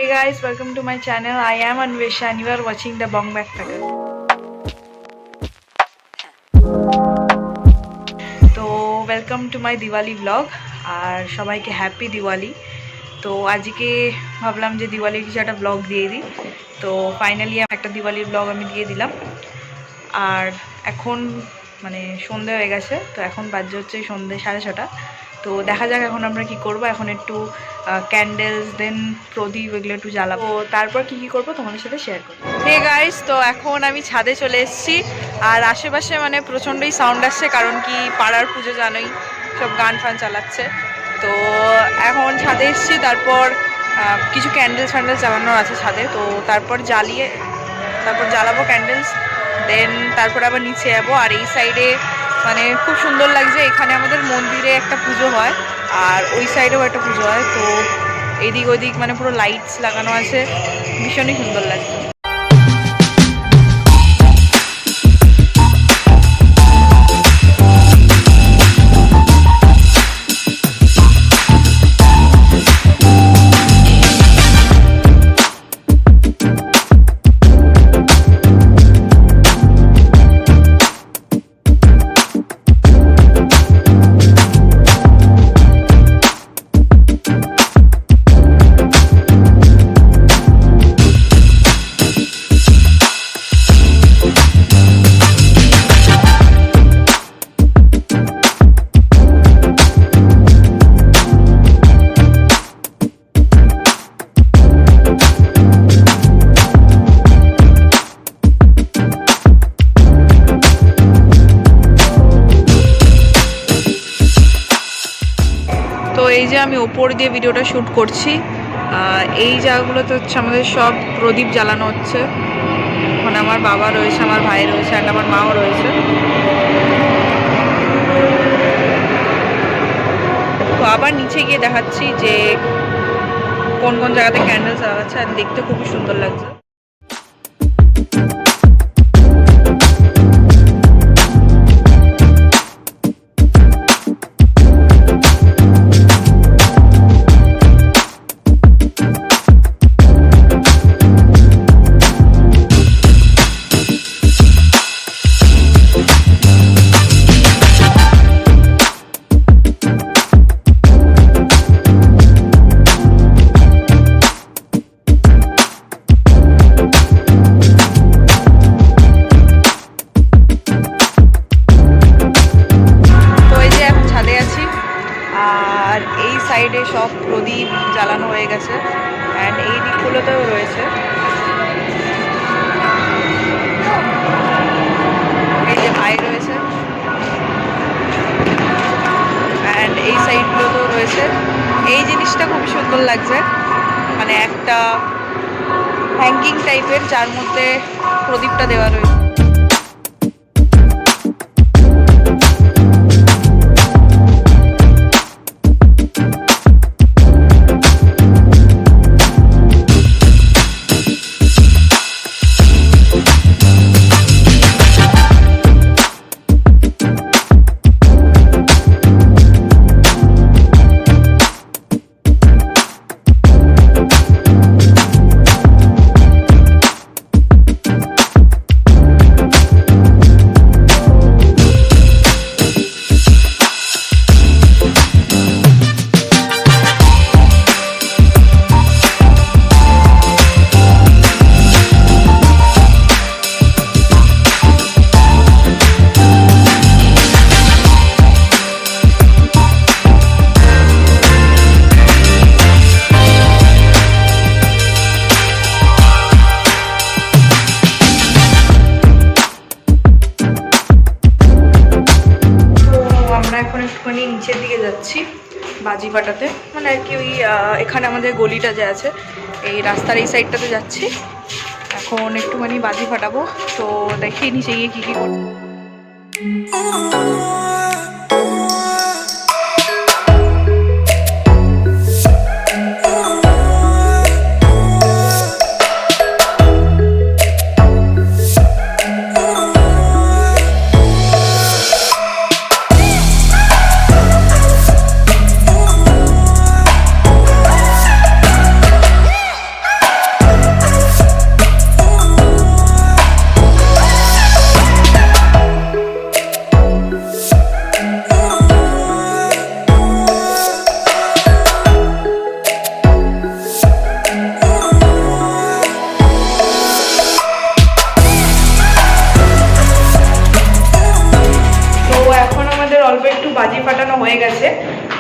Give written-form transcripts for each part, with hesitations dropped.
Hey guys, welcome to my channel. I am Anvesha and you are watching the Bong Backpacker. তো welcome to my Diwali blog আর সবাইকে happy Diwali. তো আজকে ভাবলাম যে দিওয়ালির কিছু একটা ব্লগ দিয়ে দিই। তো ফাইনালি একটা দিওয়ালির ব্লগ আমি দিয়ে দিলাম। আর এখন মানে সন্ধে হয়ে গেছে, তো এখন বাজে হচ্ছে সন্ধে 6:30। তো দেখা যাক এখন আমরা কি করব। এখন একটু ক্যান্ডেলস দেন প্রদীপ এগুলো একটু জ্বালাবো, তারপর কি করবো তোমাদের সাথে শেয়ার করবো। হে গাইস, তো এখন আমি ছাদে চলে এসেছি আর আশেপাশে মানে প্রচণ্ডই সাউন্ড আসছে, কারণ কি পাড়ার পুজো জানোই, সব গান ফান চালাচ্ছে। তো এখন ছাদে এসেছি, তারপর কিছু ক্যান্ডেলস জ্বালানোর আছে ছাদে, তো তারপর জ্বালাবো ক্যান্ডেলস, দেন তারপর আবার নিচে যাবো। আর এই সাইডে মানে খুব সুন্দর লাগছে, এখানে আমাদের মন্দিরে একটা পুজো হয় আর ওই সাইডেও একটা পুজো হয়। তো এদিক ওইদিক মানে পুরো লাইটস লাগানো আছে, ভীষণই সুন্দর লাগছে। তো এই যে আমি ওপর দিয়ে ভিডিওটা শ্যুট করছি, এই জায়গাগুলোতে হচ্ছে আমাদের সব প্রদীপ জ্বালানো হচ্ছে। ওখানে আমার বাবা রয়েছে, আমার ভাই রয়েছে আর আমার মাও রয়েছে। তো আবার নিচে গিয়ে দেখাচ্ছি যে কোন কোন জায়গাতে ক্যান্ডেল জ্বালাচ্ছে, আর দেখতে খুবই সুন্দর লাগছে। আর এই সাইডে সব প্রদীপ জ্বালানো হয়ে গেছে, অ্যান্ড এই দিকগুলোতেও রয়েছে। এই যে ভাই রয়েছে, অ্যান্ড এই সাইডগুলোতেও রয়েছে। এই জিনিসটা খুব সুন্দর লাগছে, মানে একটা হ্যাঙ্গিং টাইপের, যার মধ্যে প্রদীপটা দেওয়া রয়েছে। এখন একটুখানি নিচের দিকে যাচ্ছি বাজি ফাটাতে, মানে আর কি ওই এখানে আমাদের গলিটা যে আছে এই রাস্তার এই সাইডটাতে যাচ্ছি। এখন একটুখানি বাজি ফাটাবো, তো দেখি নিচে গিয়ে কী কী করবো।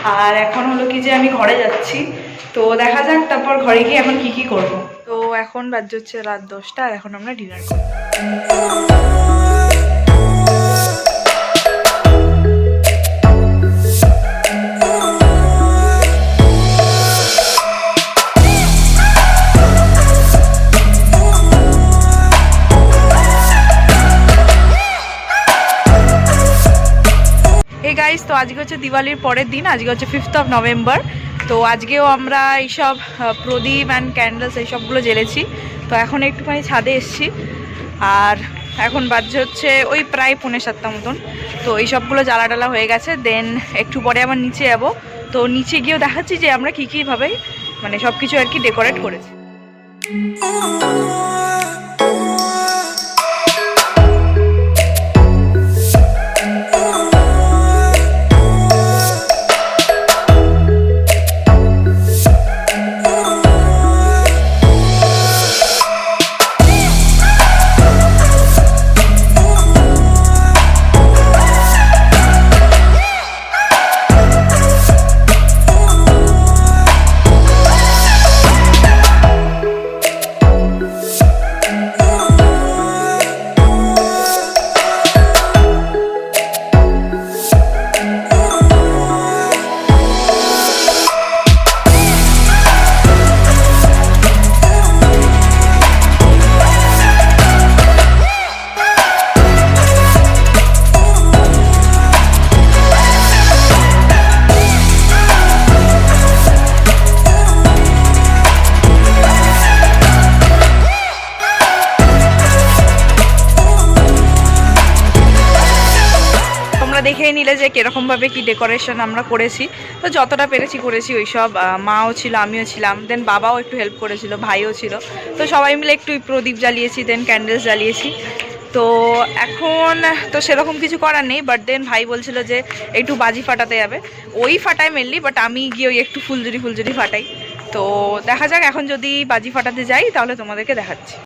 আর এখন হলো কি যে আমি ঘরে যাচ্ছি, তো দেখা যাক তারপর ঘরে গিয়ে এখন কি করব। তো এখন বাজে হচ্ছে রাত 10টা আর এখন আমরা ডিনার করব। গাইস, তো আজকে হচ্ছে দিওয়ালির পরের দিন, আজকে হচ্ছে 5th of November। তো আজকেও আমরা এইসব প্রদীপ অ্যান্ড ক্যান্ডেলস এইসবগুলো জ্বেলেছি। তো এখন একটুখানি ছাদে এসছি আর এখন বাজছে হচ্ছে ওই প্রায় 6:45 মতন। তো এইসবগুলো জ্বালা ডালা হয়ে গেছে, দেন একটু পরে আবার নিচে যাবো। তো নিচে গিয়েও দেখাচ্ছি যে আমরা কীভাবে মানে সব কিছু আর কি ডেকোরেট করেছি। দেখেই নিলে যে কীরকমভাবে কি ডেকোরেশন আমরা করেছি। তো যতটা পেরেছি করেছি, ওইসব মাও ছিল, আমিও ছিলাম, দেন বাবাও একটু হেল্প করেছিল, ভাইও ছিল। তো সবাই মিলে একটু প্রদীপ জ্বালিয়েছি, দেন ক্যান্ডেলস জ্বালিয়েছি। তো এখন তো সেরকম কিছু করার নেই, বাট দেন ভাই বলছিল যে একটু বাজি ফাটাতে যাবে, ওই ফাটাই মেনলি, বাট আমি গিয়ে ওই একটু ফুলঝুরি ফাটাই। তো দেখা যাক, এখন যদি বাজি ফাটাতে যাই তাহলে তোমাদেরকে দেখাচ্ছি।